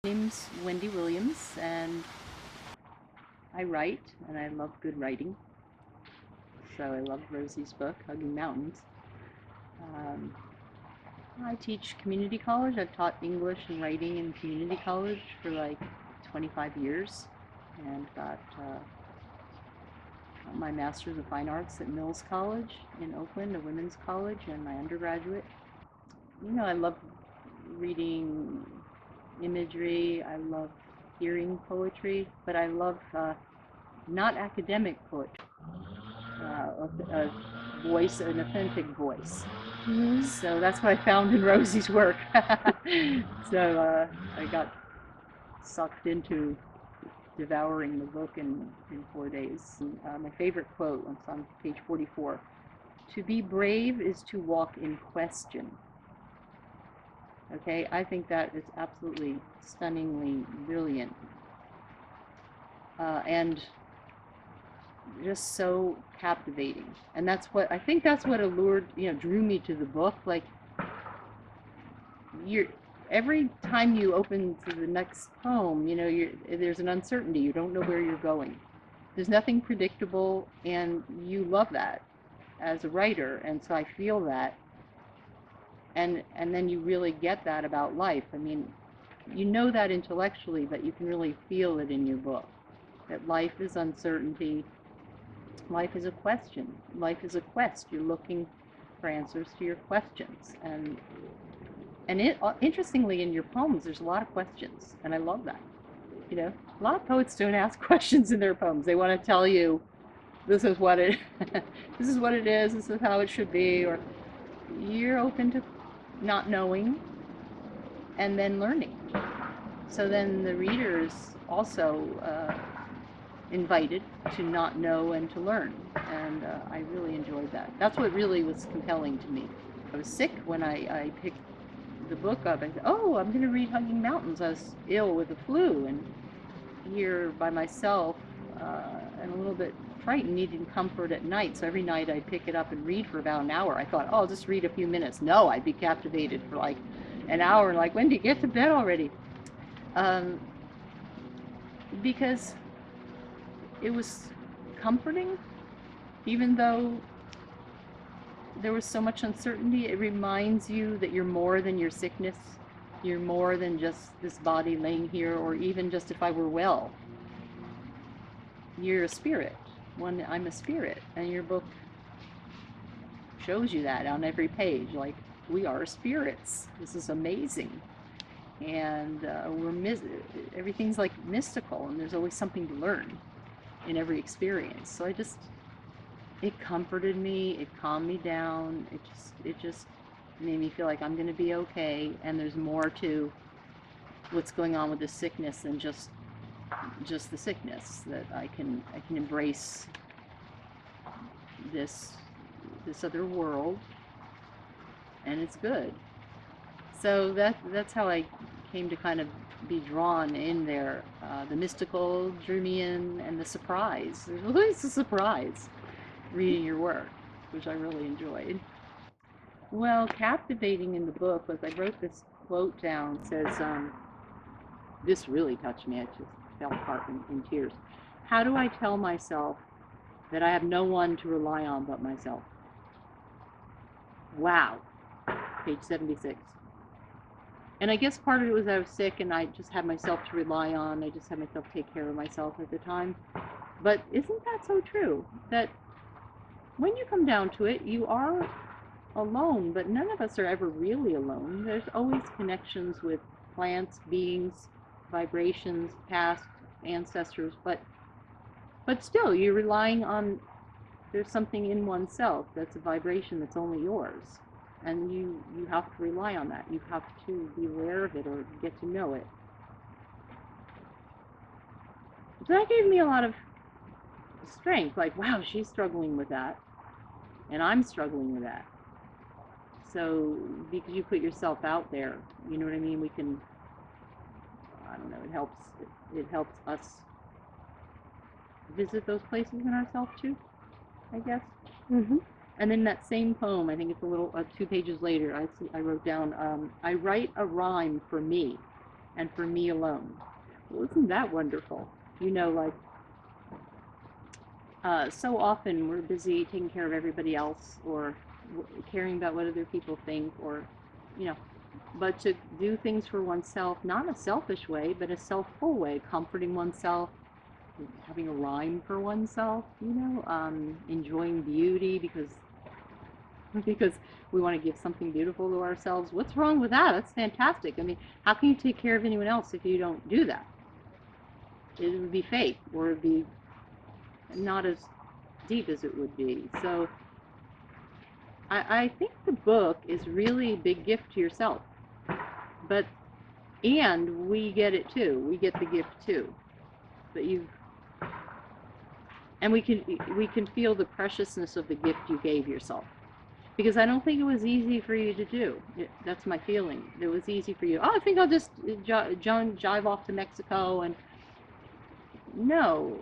My name's Wendy Williams, and I write, and I love good writing. So I love Rosie's book, Hugging Mountains. Um, I teach community college. I've taught English and writing in community college for like 25 years, and got my Master's of Fine Arts at Mills College in Oakland, a women's college, and my undergraduate. I love reading imagery. I love hearing poetry, but I love not academic poetry, a voice, an authentic voice. Mhm. So that's what I found in Rosie's work. So I got sucked into devouring the book in 4 days. And, my favorite quote was on page 44. To be brave is to walk in question. Okay, I think that is absolutely stunningly brilliant. And just so captivating. And I think that's what drew me to the book. Like, you're every time you open to the next poem, there's an uncertainty. You don't know where you're going. There's nothing predictable, and you love that as a writer. And so I feel that, and then you really get that about life. I mean, you know that intellectually, but you can really feel it in your book. That life is uncertainty. Life is a question. Life is a quest. You're looking for answers to your questions. And interestingly, in your poems, there's a lot of questions, and I love that. A lot of poets don't ask questions in their poems. They want to tell you, this is what it, this is what it is. This is how it should be. Or you're open to not knowing and then learning. So then the readers also invited to not know and to learn, and I really enjoyed that. That's what really was compelling to me. I was sick when I picked the book up. I said, oh, I'm going to read Hugging Mountains. I was ill with the flu and here by myself, and a little bit frightened, needing comfort at night. So every night I'd pick it up and read for about an hour. I thought, oh, I'll just read a few minutes. No, I'd be captivated for like an hour. Like, Wendy, get to bed already. Um, because it was comforting, even though there was so much uncertainty. It reminds you that you're more than your sickness. You're more than just this body laying here, or even just if I were well. You're a spirit. I'm a spirit, and your book shows you that on every page. Like, we are spirits. This is amazing, and everything's like mystical, and there's always something to learn in every experience. So it comforted me, it calmed me down, it just made me feel like I'm going to be okay, and there's more to what's going on with this sickness than just the sickness. That I can embrace this other world, and it's good. So that's how I came to kind of be drawn in there. The mystical drew me in, and the surprise. There's always a surprise reading your work, which I really enjoyed. Well, captivating in the book was I wrote this quote down. It says, this really touched me. I just fell apart in tears. How do I tell myself that I have no one to rely on but myself? Wow. Page 76. And I guess part of it was I was sick and I just had myself to rely on. I just had myself take care of myself at the time. But isn't that so true? That when you come down to it, you are alone, but none of us are ever really alone. There's always connections with plants, beings, vibrations, past ancestors, but still you're relying on, there's something in oneself that's a vibration that's only yours. And you have to rely on that. You have to be aware of it or get to know it. So that gave me a lot of strength. Like, wow, she's struggling with that, and I'm struggling with that. So because you put yourself out there, you know what I mean? We can, I don't know, it helps us visit those places in ourselves too, I guess. Mhm. And then that same poem, I think it's a little 2 pages later, I wrote down, I write a rhyme for me. and for me alone. Well, isn't that wonderful? You know, like, so often we're busy taking care of everybody else, or caring about what other people think, or, you know, but to do things for oneself, not in a selfish way, but a self-full way, comforting oneself, having a rhyme for oneself, you know, enjoying beauty because we want to give something beautiful to ourselves. What's wrong with that? That's fantastic. I mean, how can you take care of anyone else if you don't do that? It would be fake, or it would be not as deep as it would be. So I think the book is really a big gift to yourself. But, and we get it too. We get the gift too. But and we can feel the preciousness of the gift you gave yourself. Because I don't think it was easy for you to do. That's my feeling. It was easy for you. Oh, I think I'll just jive off to Mexico. And no,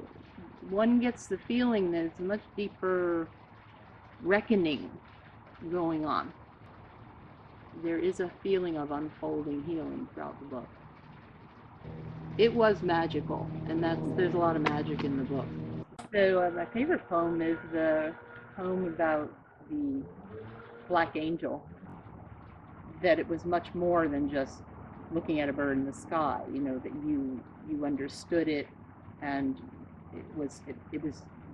one gets the feeling that it's a much deeper reckoning going on. There is a feeling of unfolding healing throughout the book. It was magical, and there's a lot of magic in the book. So my favorite poem is the poem about the Black Angel, that it was much more than just looking at a bird in the sky, you know, that you understood it, and it was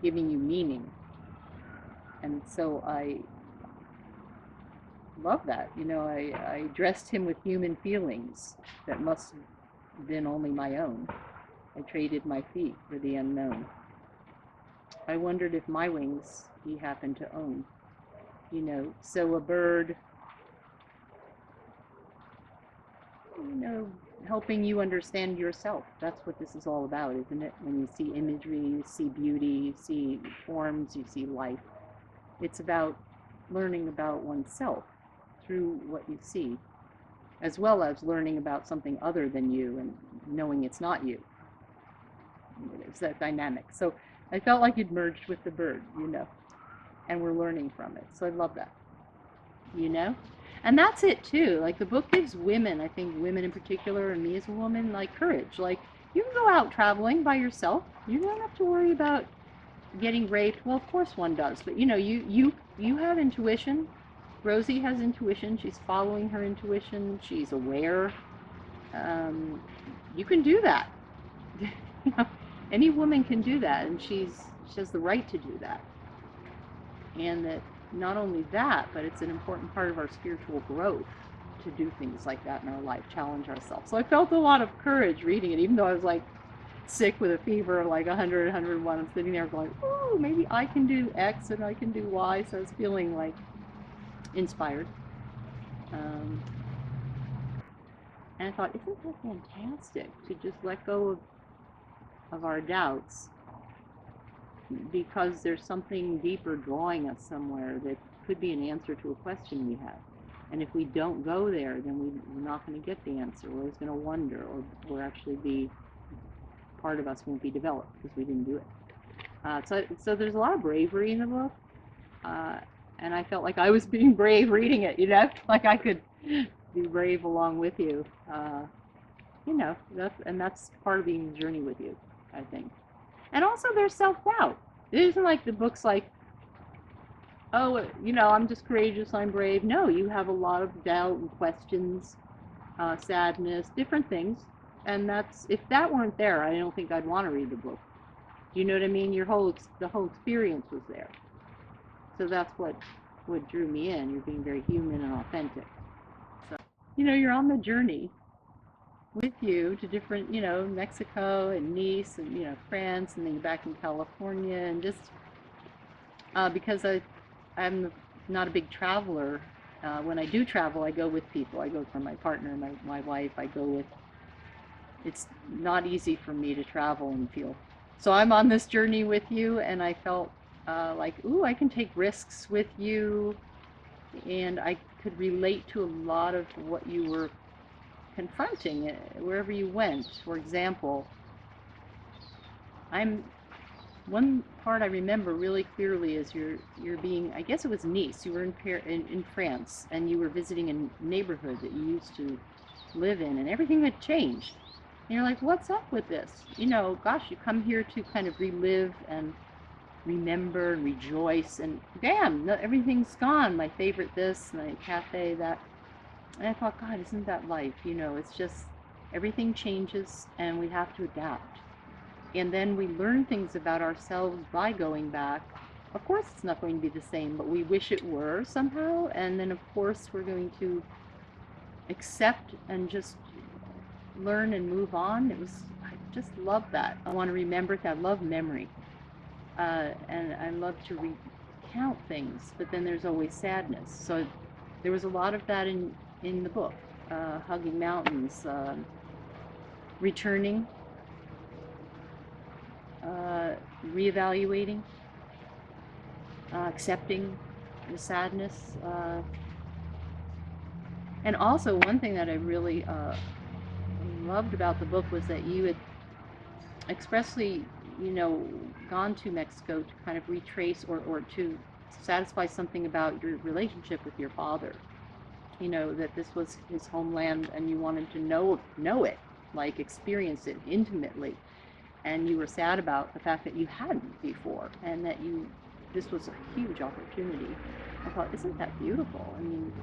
giving you meaning. And so I love that, you know. I dressed him with human feelings that must have been only my own. I traded my feet for the unknown. I wondered if my wings he happened to own, you know. So a bird, you know, helping you understand yourself. That's what this is all about, isn't it? When you see imagery, you see beauty, you see forms, you see life. It's about learning about oneself through what you see, as well as learning about something other than you and knowing it's not you. It's that dynamic. So I felt like you'd merged with the bird, you know, and we're learning from it. So I love that, you know. And that's it too. Like, the book gives women, I think women in particular, and me as a woman, like, courage. Like, you can go out traveling by yourself. You don't have to worry about getting raped. Well, of course one does, but you know, you have intuition. Rosie has intuition. She's following her intuition. She's aware. You can do that. You know, any woman can do that, and she has the right to do that. And that not only that, but it's an important part of our spiritual growth to do things like that in our life, challenge ourselves. So I felt a lot of courage reading it, even though I was like sick with a fever of like 100, 101. I'm sitting there going, oh, maybe I can do X and I can do Y. So I was feeling like inspired. And I thought, isn't that fantastic to just let go of our doubts, because there's something deeper drawing us somewhere that could be an answer to a question we have. And if we don't go there, then we're not going to get the answer. We're always going to wonder, or we'll actually be, part of us won't be developed because we didn't do it. So there's a lot of bravery in the book. And I felt like I was being brave reading it, you know, like I could be brave along with you. You know, that's part of being the journey with you, I think. And also there's self-doubt. It isn't like the book's like, oh, you know, I'm just courageous, I'm brave. No, you have a lot of doubt and questions, sadness, different things. And if that weren't there, I don't think I'd want to read the book. Do you know what I mean? The whole experience was there. So that's what drew me in. You're being very human and authentic. So, you know, you're on the journey with you to different, you know, Mexico and Nice and, you know, France, and then you're back in California. And just because I'm not a big traveler, when I do travel, I go with people. I go for my partner, my wife. I go with, it's not easy for me to travel and feel. So I'm on this journey with you, and I felt like, ooh, I can take risks with you, and I could relate to a lot of what you were confronting wherever you went. For example, one part I remember really clearly is you're being, I guess it was Nice. You were in France, and you were visiting a neighborhood that you used to live in, and everything had changed. And you're like, what's up with this? Gosh, you come here to kind of relive and remember and rejoice, and bam, no, everything's gone. My favorite this, my cafe that. And I thought, God, isn't that life? It's just everything changes and we have to adapt. And then we learn things about ourselves by going back. Of course, it's not going to be the same, but we wish it were somehow. And then, of course, we're going to accept and just learn and move on. I just love that. I want to remember that. I love memory. And I love to recount things, but then there's always sadness. So there was a lot of that in the book. Hugging mountains, returning, reevaluating, accepting the sadness. And also, one thing that I really loved about the book was that you had expressly, gone to Mexico to kind of retrace or to satisfy something about your relationship with your father. That this was his homeland and you wanted to know it, like experience it intimately. And you were sad about the fact that you hadn't before, and that this was a huge opportunity. I thought, isn't that beautiful? I mean,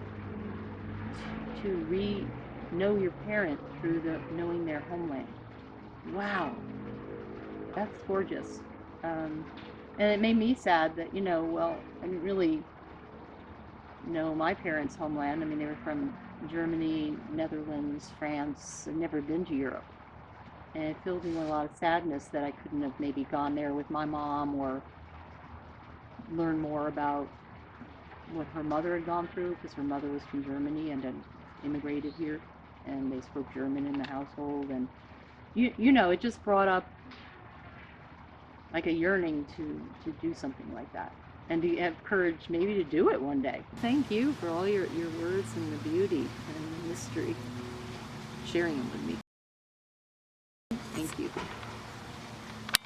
to know your parent through knowing their homeland. Wow, that's gorgeous. And it made me sad that, well, I didn't really know my parents' homeland. I mean, they were from Germany, Netherlands, France. I'd never been to Europe. And it filled me with a lot of sadness that I couldn't have maybe gone there with my mom or learn more about what her mother had gone through, because her mother was from Germany and had immigrated here, and they spoke German in the household. And it just brought up like a yearning to do something like that, and to have courage maybe to do it one day. Thank you for all your words and the beauty and the mystery, sharing them with me.